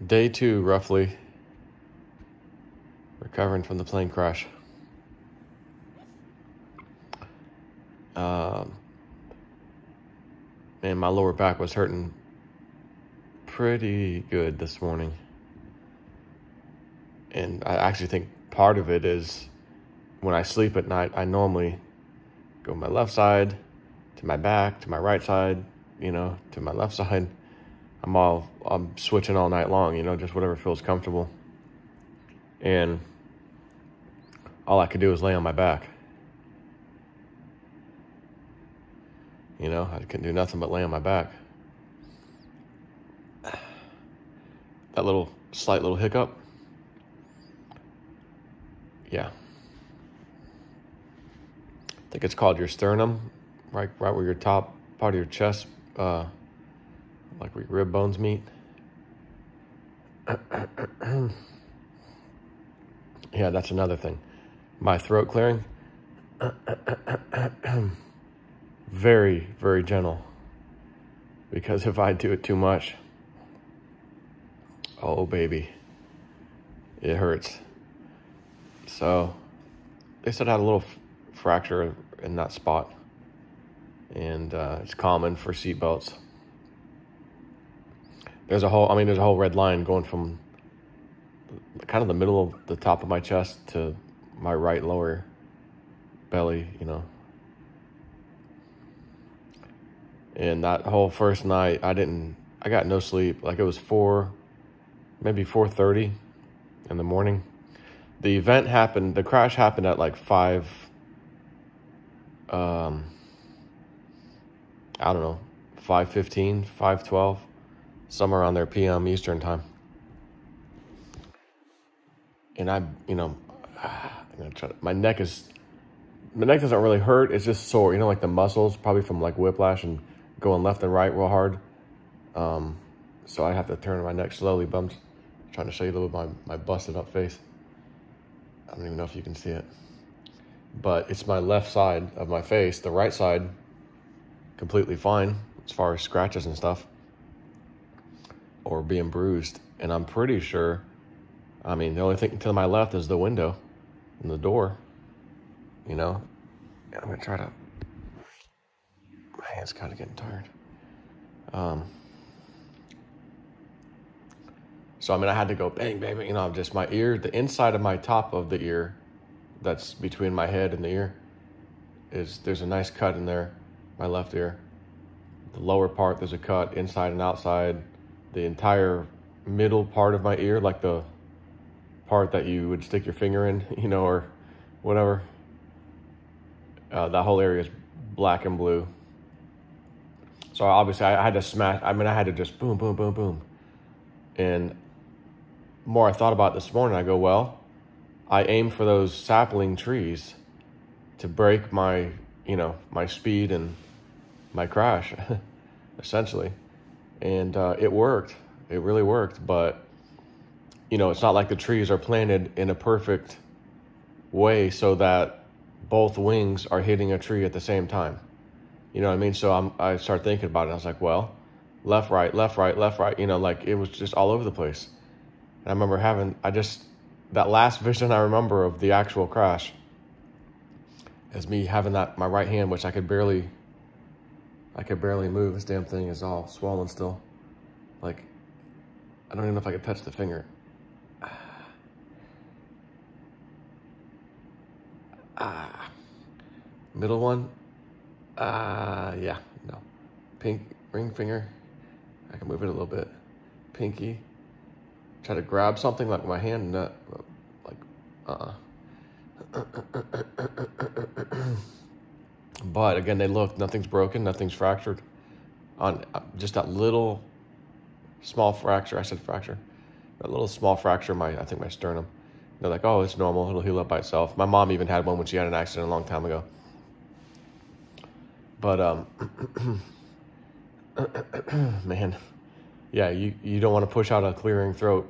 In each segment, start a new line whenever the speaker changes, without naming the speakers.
Day 2, roughly, recovering from the plane crash. Man, my lower back was hurting pretty good this morning. And I actually think part of it is when I sleep at night, I normally go my left side to my back, to my right side, to my left side. I'm switching all night long, just whatever feels comfortable. And all I could do is lay on my back. I couldn't do nothing but lay on my back. That slight little hiccup. Yeah. I think it's called your sternum, right where your top part of your chest, like where your rib bones meet. Yeah, that's another thing. My throat clearing, very, very gentle. Because if I do it too much, oh baby, it hurts. So they said I had a little fracture in that spot, and it's common for seatbelts. There's a whole red line going from kind of the middle of the top of my chest to my right lower belly, And that whole first night, I got no sleep. Like it was maybe 4:30 in the morning. The crash happened at like 5, I don't know, 5:15, 5:12, somewhere around there, PM Eastern time. And my neck doesn't really hurt. It's just sore, like the muscles, probably from like whiplash and going left and right real hard. So I have to turn my neck slowly, but I'm trying to show you a little bit of my busted up face. I don't even know if you can see it. But it's my left side of my face. The right side, completely fine as far as scratches and stuff. Or being bruised. And I'm pretty sure, the only thing to my left is the window and the door. And I'm going to try to... My hand's kind of getting tired. So, I had to go bang, bang, bang, just my ear, the inside of my top of the ear, that's between my head and the ear, there's a nice cut in there, my left ear. The lower part, there's a cut inside and outside. The entire middle part of my ear, like the part that you would stick your finger in, or whatever. That whole area is black and blue. So obviously I had to smash, I had to just boom, boom, boom, boom. And more I thought about it this morning, I go, well, I aim for those sapling trees to break my, my speed and my crash, essentially. And it worked. It really worked. But, it's not like the trees are planted in a perfect way so that both wings are hitting a tree at the same time. You know what I mean? So I started thinking about it. I was like, well, left, right, left, right, left, right. Like it was just all over the place. And I remember that last vision I remember of the actual crash is me having my right hand, which I could barely move. This damn thing is all swollen still. Like, I don't even know if I could touch the finger. Middle one. Yeah, no. Ring finger. I can move it a little bit. Pinky. Try to grab something like my hand, But again, nothing's broken, nothing's fractured. On just that little small fracture, I said fracture. That little small fracture, I think my sternum. They're like, oh, it's normal, it'll heal up by itself. My mom even had one when she had an accident a long time ago. But, man, yeah, you don't want to push out a clearing throat,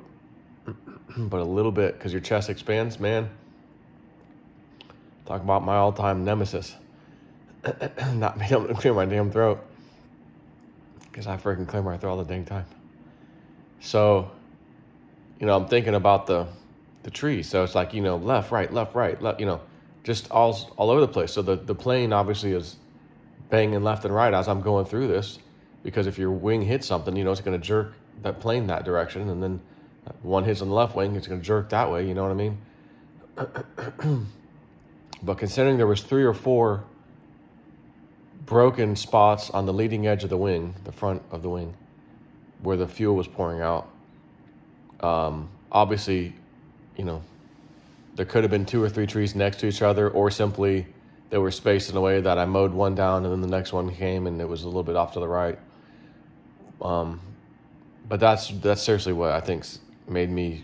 but a little bit, because your chest expands, man. Talk about my all-time nemesis. Not being able to clear my damn throat, because I freaking clear my throat all the dang time. So, I'm thinking about the tree. So it's like, left, right, left, just all over the place. So the plane obviously is banging left and right as I'm going through this, because if your wing hits something, it's going to jerk that plane that direction. And then one hits on the left wing, it's going to jerk that way. You know what I mean? But considering there was 3 or 4 broken spots on the leading edge of the wing, the front of the wing, where the fuel was pouring out, obviously, there could have been 2 or 3 trees next to each other, or simply they were spaced in a way that I mowed one down and then the next one came and it was a little bit off to the right. But that's seriously what I think made me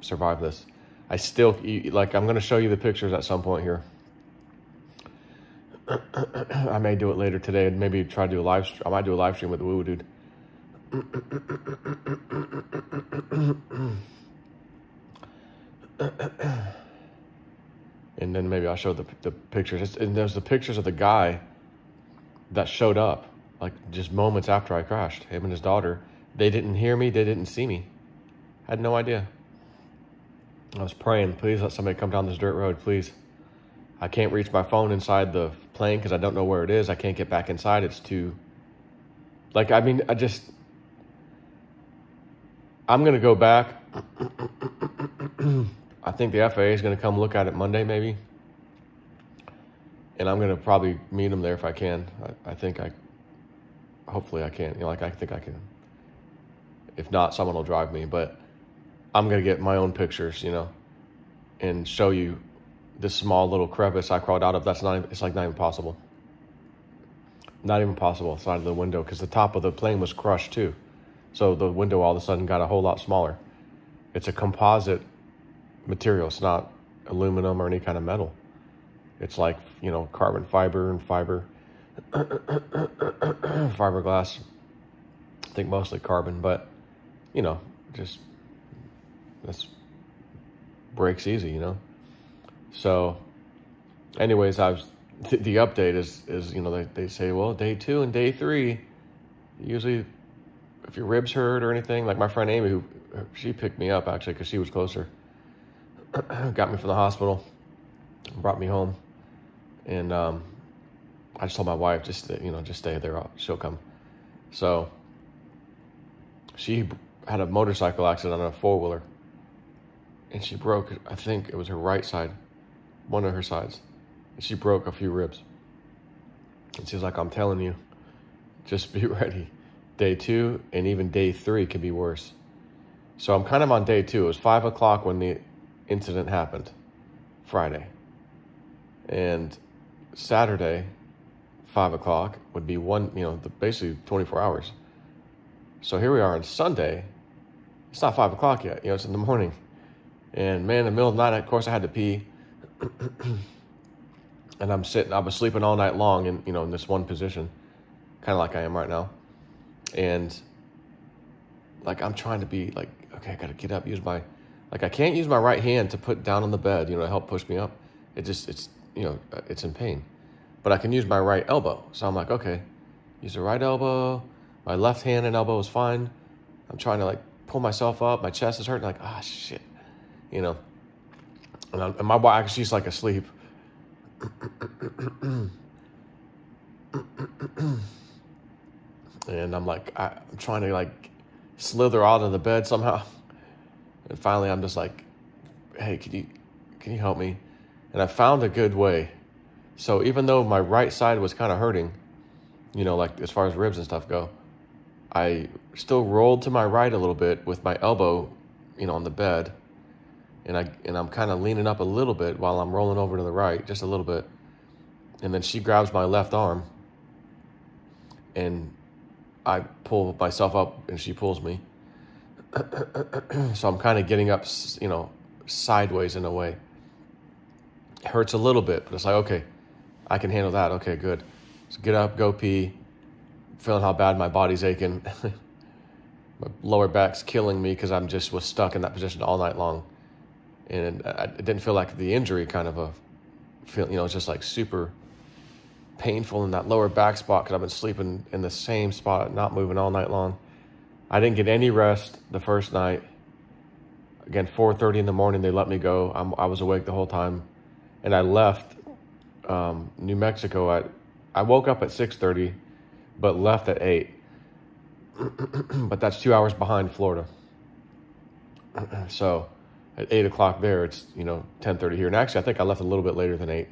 survive this. I still, I'm going to show you the pictures at some point here. I may do it later today and maybe try to do a live stream. I might do a live stream with the Woo Dude. And then maybe I'll show the pictures. And there's the pictures of the guy that showed up, like just moments after I crashed, him and his daughter. They didn't hear me. They didn't see me. I had no idea. I was praying, please let somebody come down this dirt road, please. I can't reach my phone inside the plane because I don't know where it is. I can't get back inside. It's too... I'm going to go back. I think the FAA is going to come look at it Monday, maybe. And I'm going to probably meet them there if I can. Hopefully I can. I think I can. If not, someone will drive me. But I'm going to get my own pictures, and show you this small little crevice I crawled out of. It's not even possible. Not even possible outside of the window, because the top of the plane was crushed too. So the window all of a sudden got a whole lot smaller. It's a composite material. It's not aluminum or any kind of metal. It's like, carbon fiber and fiberglass. I think mostly carbon, but, just this breaks easy, So anyways, the update is they say, well, day 2 and day 3, usually if your ribs hurt or anything, like my friend Amy, she picked me up actually because she was closer, got me from the hospital, brought me home, and I just told my wife, just stay there, she'll come. So she had a motorcycle accident on a 4-wheeler, and she broke, I think it was her right side, one of her sides, and she broke a few ribs. And she's like, I'm telling you, just be ready. Day 2 and even day 3 could be worse. So I'm kind of on day 2. It was 5 o'clock when the incident happened, Friday. And Saturday, 5 o'clock would be basically 24 hours. So here we are on Sunday. It's not 5 o'clock yet, it's in the morning. And man, in the middle of the night, of course I had to pee. And I was sleeping all night long in this one position, kind of like I am right now. And I'm trying to be okay, I got to get up, I can't use my right hand to put down on the bed, to help push me up. It's in pain, but I can use my right elbow. So I'm like, okay, use the right elbow. My left hand and elbow is fine. I'm trying to pull myself up. My chest is hurting. Shit, And my wife, she's asleep. And I'm trying to slither out of the bed somehow. And finally I'm just hey, can you help me? And I found a good way. So even though my right side was kind of hurting, as far as ribs and stuff go, I still rolled to my right a little bit with my elbow, on the bed. And I'm kind of leaning up a little bit while I'm rolling over to the right, just a little bit. And then she grabs my left arm, and I pull myself up, and she pulls me. So I'm kind of getting up, sideways in a way. It hurts a little bit, but it's okay, I can handle that. Okay, good. So get up, go pee. Feeling how bad my body's aching. My lower back's killing me because was stuck in that position all night long. And it didn't feel like the injury kind of a feel, it's just super painful in that lower back spot because I've been sleeping in the same spot, not moving all night long. I didn't get any rest the first night. Again, 4:30 in the morning, they let me go. I was awake the whole time. And I left New Mexico I woke up at 6:30, but left at 8. But that's 2 hours behind Florida. So at 8 o'clock there, it's, 10:30 here. And actually, I think I left a little bit later than 8.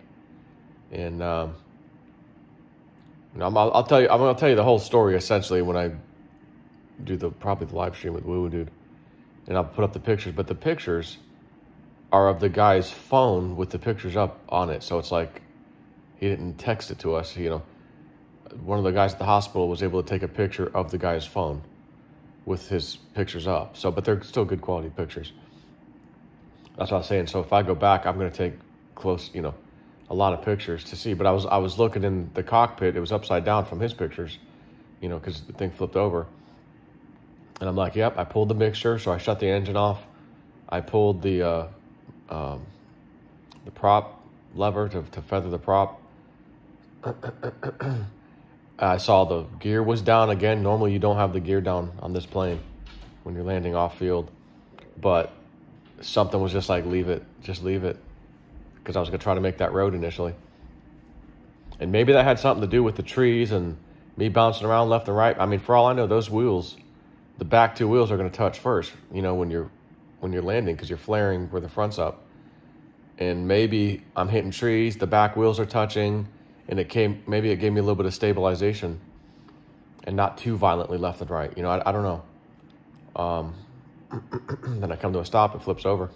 And I'm going to tell you the whole story essentially when I do probably the live stream with Woo Woo Dude. And I'll put up the pictures, but the pictures are of the guy's phone with the pictures up on it. So it's like he didn't text it to us. One of the guys at the hospital was able to take a picture of the guy's phone with his pictures up. So, but they're still good quality pictures. That's what I was saying. So if I go back, I'm going to take a lot of pictures to see. But I was looking in the cockpit. It was upside down from his pictures, because the thing flipped over. And I'm like, yep, I pulled the mixture, so I shut the engine off. I pulled the prop lever to feather the prop. I saw the gear was down again. Normally you don't have the gear down on this plane when you're landing off field. But something was just like, just leave it. Because I was going to try to make that road initially. And maybe that had something to do with the trees and me bouncing around left and right. I mean, for all I know, those wheels, the back two wheels are going to touch first, when you're landing, because you're flaring where the front's up. And maybe I'm hitting trees, the back wheels are touching, and maybe it gave me a little bit of stabilization and not too violently left and right. I don't know. Then I come to a stop, it flips over.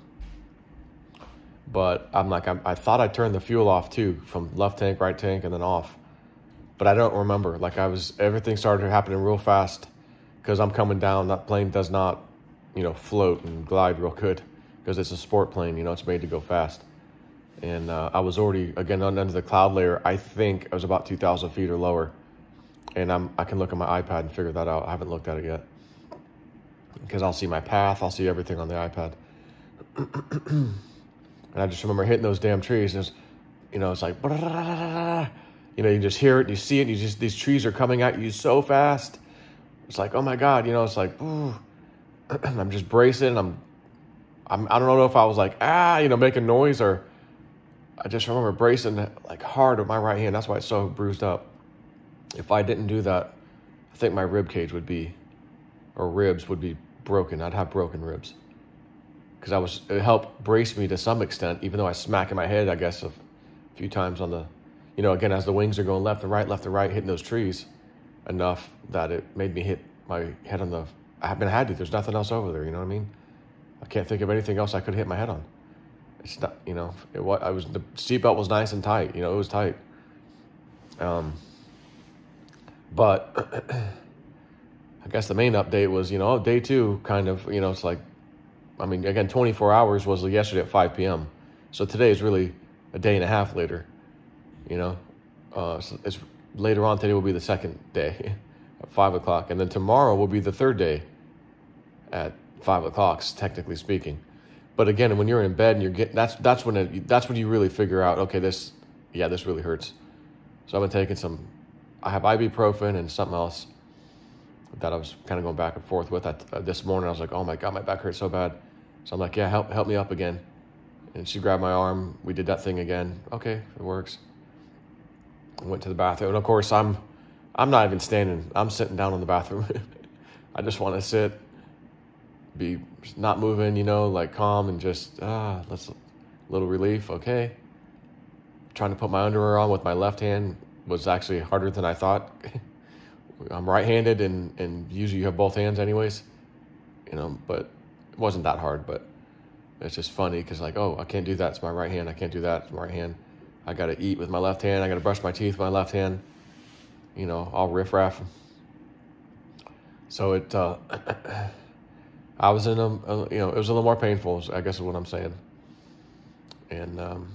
But I'm like, I thought I turned the fuel off too, from left tank, right tank, and then off. But I don't remember. Everything started happening real fast because I'm coming down. That plane does not, float and glide real good because it's a sport plane. It's made to go fast. And I was already, again, under the cloud layer. I think I was about 2,000 feet or lower. And I can look at my iPad and figure that out. I haven't looked at it yet. Because I'll see my path. I'll see everything on the iPad. And I just remember hitting those damn trees. And it's like, you just hear it and you see it. And these trees are coming at you so fast. It's like, oh my God, it's like, ooh. I'm just bracing. I don't know if I was like, making noise, or I just remember bracing like hard with my right hand. That's why it's so bruised up. If I didn't do that, I think my rib cage ribs would be broken. I'd have broken ribs. Because it helped brace me to some extent, even though I smack in my head, I guess, a few times on the, again, as the wings are going left and right, hitting those trees enough that it made me hit my head on I had to. There's nothing else over there, you know what I mean? I can't think of anything else I could hit my head on. It's not, the seatbelt was nice and tight, it was tight. But I guess the main update was, day 2 kind of, it's like, again, 24 hours was yesterday at 5 p.m. So today is really a day and a half later, So it's later on today will be the second day at 5 o'clock. And then tomorrow will be the third day at 5 o'clock, technically speaking. But again, when you're in bed and that's when you really figure out, okay, this really hurts. So I've been taking I have ibuprofen and something else that I was kind of going back and forth with. This morning I was like, oh my God, my back hurts so bad. So I'm like, yeah, help me up again. And she grabbed my arm. We did that thing again. Okay, it works. I went to the bathroom. And of course, I'm not even standing. I'm sitting down in the bathroom. I just want to sit, be not moving, like calm and just, that's a little relief. Okay. Trying to put my underwear on with my left hand was actually harder than I thought. I'm right-handed and usually you have both hands anyways, but it wasn't that hard. But it's just funny because like, oh, I can't do that. It's my right hand. I can't do that. It's my right hand. I got to eat with my left hand. I got to brush my teeth with my left hand, all riffraff. So I was in it was a little more painful, I guess is what I'm saying. And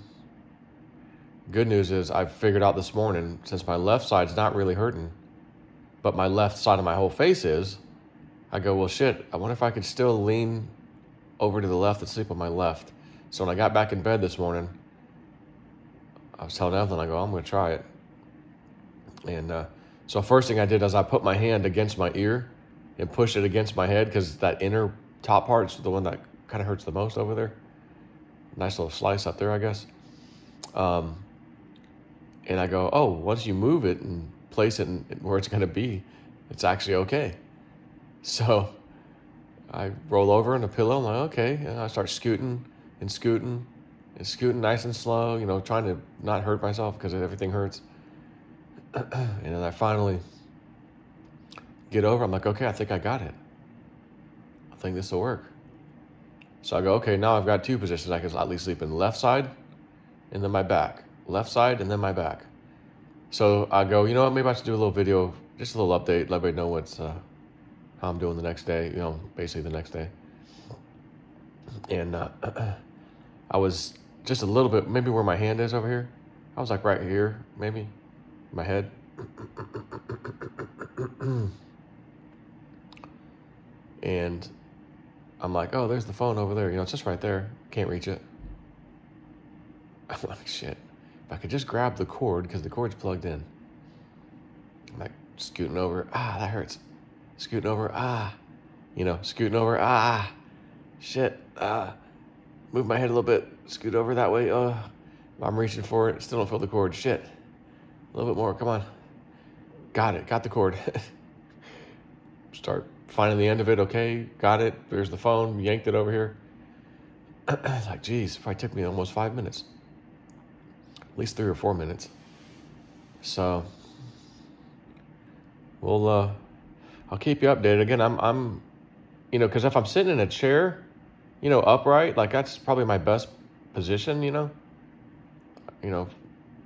good news is I figured out this morning, since my left side's not really hurting, but my left side of my whole face is, I go, well, shit, I wonder if I could still lean over to the left and sleep on my left. So when I got back in bed this morning, I was telling Evelyn, I go, I'm going to try it. And so first thing I did is I put my hand against my ear and pushed it against my head because that inner top part is the one that kind of hurts the most over there. Nice little slice up there, I guess. And I go, oh, once you move it and place it where it's going to be, it's actually okay. So I roll over in a pillow. I'm like, okay. And I start scooting nice and slow, you know, trying to not hurt myself because everything hurts. And then I finally get over. I'm like, okay, I think I got it. I think this will work. So I go, okay, now I've got two positions. I can at least sleep in the left side and then my back. Left side and then my back. So I go, you know what, maybe I should do a little video, just a little update, let everybody know what's how I'm doing the next day, you know, basically the next day. And I was just a little bit, maybe where my hand is over here. I was like right here, maybe, my head. And I'm like, oh, there's the phone over there. You know, it's just right there. Can't reach it. I'm like, shit. If I could just grab the cord, because the cord's plugged in. I'm like, scooting over. Ah, that hurts. Scooting over. Ah. You know, scooting over. Ah. Shit. Ah. Move my head a little bit. Scoot over that way. I'm reaching for it. Still don't feel the cord. Shit. A little bit more. Come on. Got it. Got the cord. Start finding the end of it. Okay. Got it. There's the phone. Yanked it over here. It's like, geez, it probably took me almost 5 minutes. At least 3 or 4 minutes. So we'll I'll keep you updated. Again, I'm you know, because if I'm sitting in a chair, you know, upright, like that's probably my best position, you know.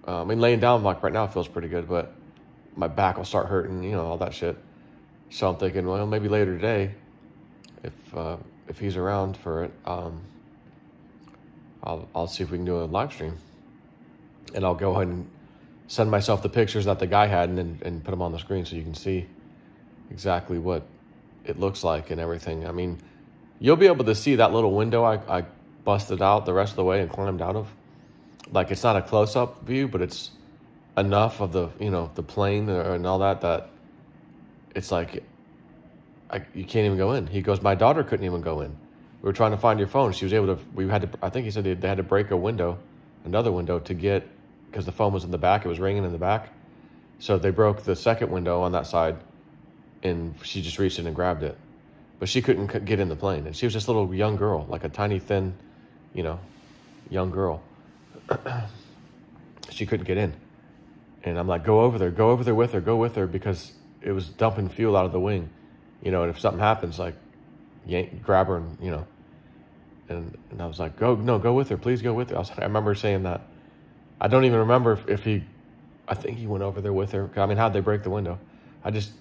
I mean, laying down like right now feels pretty good, but my back will start hurting, you know, all that shit. So I'm thinking, well, maybe later today, if he's around for it, I'll see if we can do a live stream. And I'll go ahead and send myself the pictures that the guy had and put them on the screen so you can see exactly what it looks like and everything. I mean, you'll be able to see that little window I busted out the rest of the way and climbed out of. Like, it's not a close-up view, but it's enough of the, you know, the plane and all that it's like, you can't even go in. He goes, my daughter couldn't even go in. We were trying to find your phone. She was able to, I think he said they had to break another window to get, because the phone was in the back, it was ringing in the back. So they broke the second window on that side, and she just reached in and grabbed it. But she couldn't get in the plane. And she was just a little young girl, like a tiny, thin, you know, young girl. She couldn't get in. And I'm like, go over there with her, because it was dumping fuel out of the wing. You know, and if something happens, like, grab her and, you know. And I was like, go with her, please go with her. I remember saying that. I don't even remember if I think he went over there with her. I mean, how'd they break the window? I just,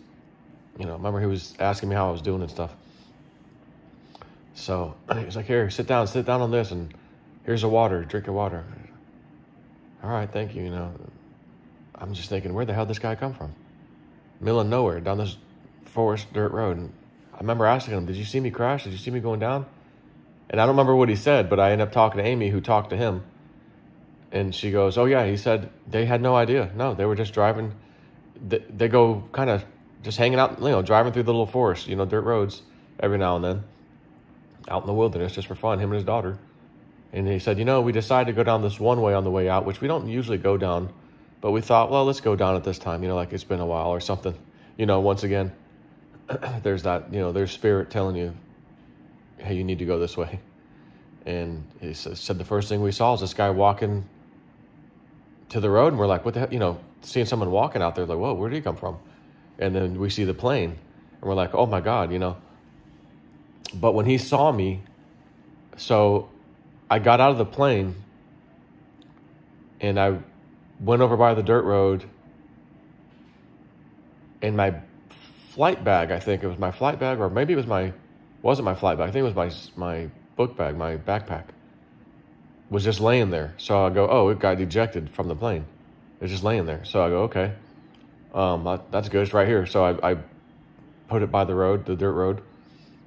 you know, remember he was asking me how I was doing and stuff. So he was like, here, sit down on this, and here's a water, drink your water. All right, thank you, you know. I'm just thinking, where the hell did this guy come from? Middle of nowhere, down this forest dirt road. And I remember asking him, did you see me crash? Did you see me going down? And I don't remember what he said, but I ended up talking to Amy, who talked to him. And she goes, oh, yeah, he said they had no idea. No, they were just driving. They go kind of just hanging out, you know, driving through the little forest, you know, dirt roads every now and then, out in the wilderness just for fun, him and his daughter. And he said, you know, we decided to go down this one way on the way out, which we don't usually go down. But we thought, well, let's go down at this time, you know, like it's been a while or something. You know, once again, there's that, you know, there's spirit telling you, hey, you need to go this way. And he said the first thing we saw is this guy walking to the road, and we're like, what the hell, you know, seeing someone walking out there, like, whoa, where did he come from? And then we see the plane, and we're like, oh my God, you know. But when he saw me, so I got out of the plane, and I went over by the dirt road, and my flight bag, I think it was my flight bag, or maybe it was wasn't my flight bag, I think it was my book bag, my backpack, was just laying there. So I go, oh, it got ejected from the plane. It's just laying there. So I go, okay, that's good. It's right here. So I put it by the road, the dirt road.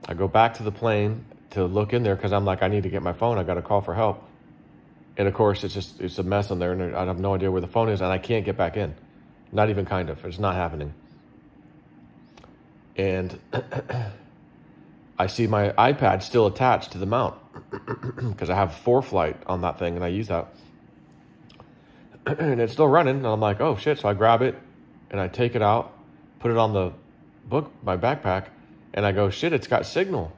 I go back to the plane to look in there because I'm like, I need to get my phone. I got to call for help. And of course, it's a mess in there, and I have no idea where the phone is, and I can't get back in. Not even kind of. It's not happening. And I see my iPad still attached to the mount. because I have ForeFlight on that thing, and I use that. And it's still running, and I'm like, oh shit. So I grab it and I take it out, put it on the my backpack, and I go, shit, it's got signal.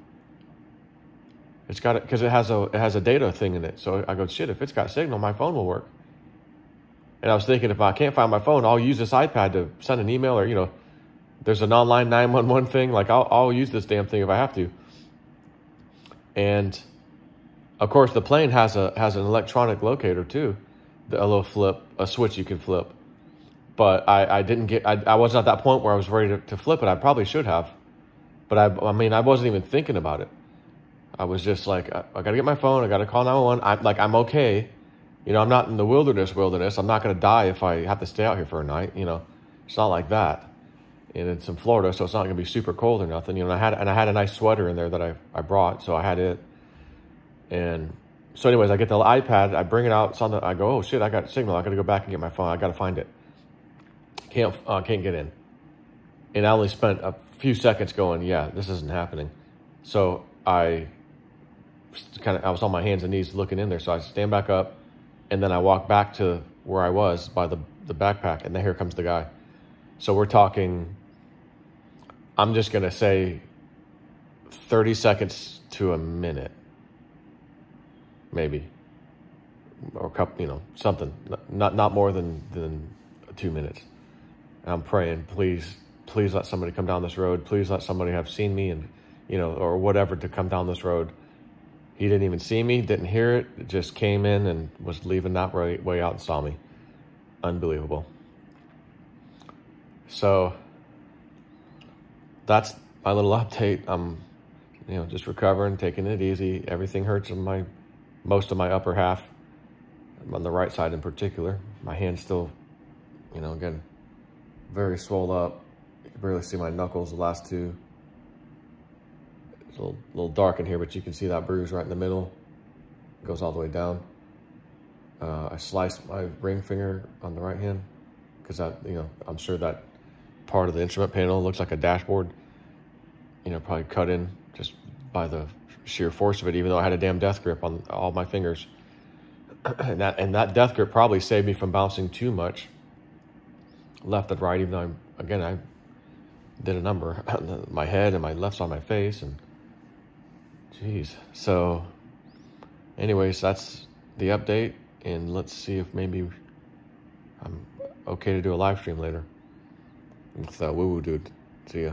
It's got it because it has a data thing in it. So I go, shit, if it's got signal, my phone will work. And I was thinking, if I can't find my phone, I'll use this iPad to send an email, or, you know, there's an online 911 thing. Like, I'll use this damn thing if I have to. And of course, the plane has an electronic locator too, a little flip, a switch you can flip. But I wasn't at that point where I was ready to flip it. I probably should have, but I mean, I wasn't even thinking about it. I was just like, I gotta get my phone. I gotta call 911. I'm okay. You know, I'm not in the wilderness. I'm not gonna die if I have to stay out here for a night. You know, it's not like that. And it's in Florida, so it's not gonna be super cold or nothing. You know, and I had a nice sweater in there that I brought, so I had it. And so, anyways, I get the iPad. I bring it out. I go, oh shit, I got signal. I gotta go back and get my phone. I gotta find it. Can't get in. And I only spent a few seconds going, yeah, this isn't happening. So I was on my hands and knees looking in there. So I stand back up, and then I walk back to where I was by the backpack, and then here comes the guy. So we're talking, I'm just gonna say 30 seconds to a minute, maybe, or a couple, you know, something, not more than 2 minutes. And I'm praying, please let somebody come down this road. Please let somebody have seen me, and, you know, or whatever, to come down this road. He didn't even see me, didn't hear it. It just came in and was leaving that way out and saw me. Unbelievable. So that's my little update. I'm, you know, just recovering, taking it easy. Everything hurts in most of my upper half, on the right side in particular. My hand's still, you know, again, very swole up. You can barely see my knuckles, the last two. It's a little dark in here, but you can see that bruise right in the middle. It goes all the way down. I sliced my ring finger on the right hand because I'm sure that part of the instrument panel looks like a dashboard. You know, probably cut in just by the sheer force of it, even though I had a damn death grip on all my fingers. and that death grip probably saved me from bouncing too much left and right, even though I did a number on my head and my left side of my face, and jeez. So anyways, that's the update, and let's see if maybe I'm okay to do a live stream later with Woo Woo Dude. See ya.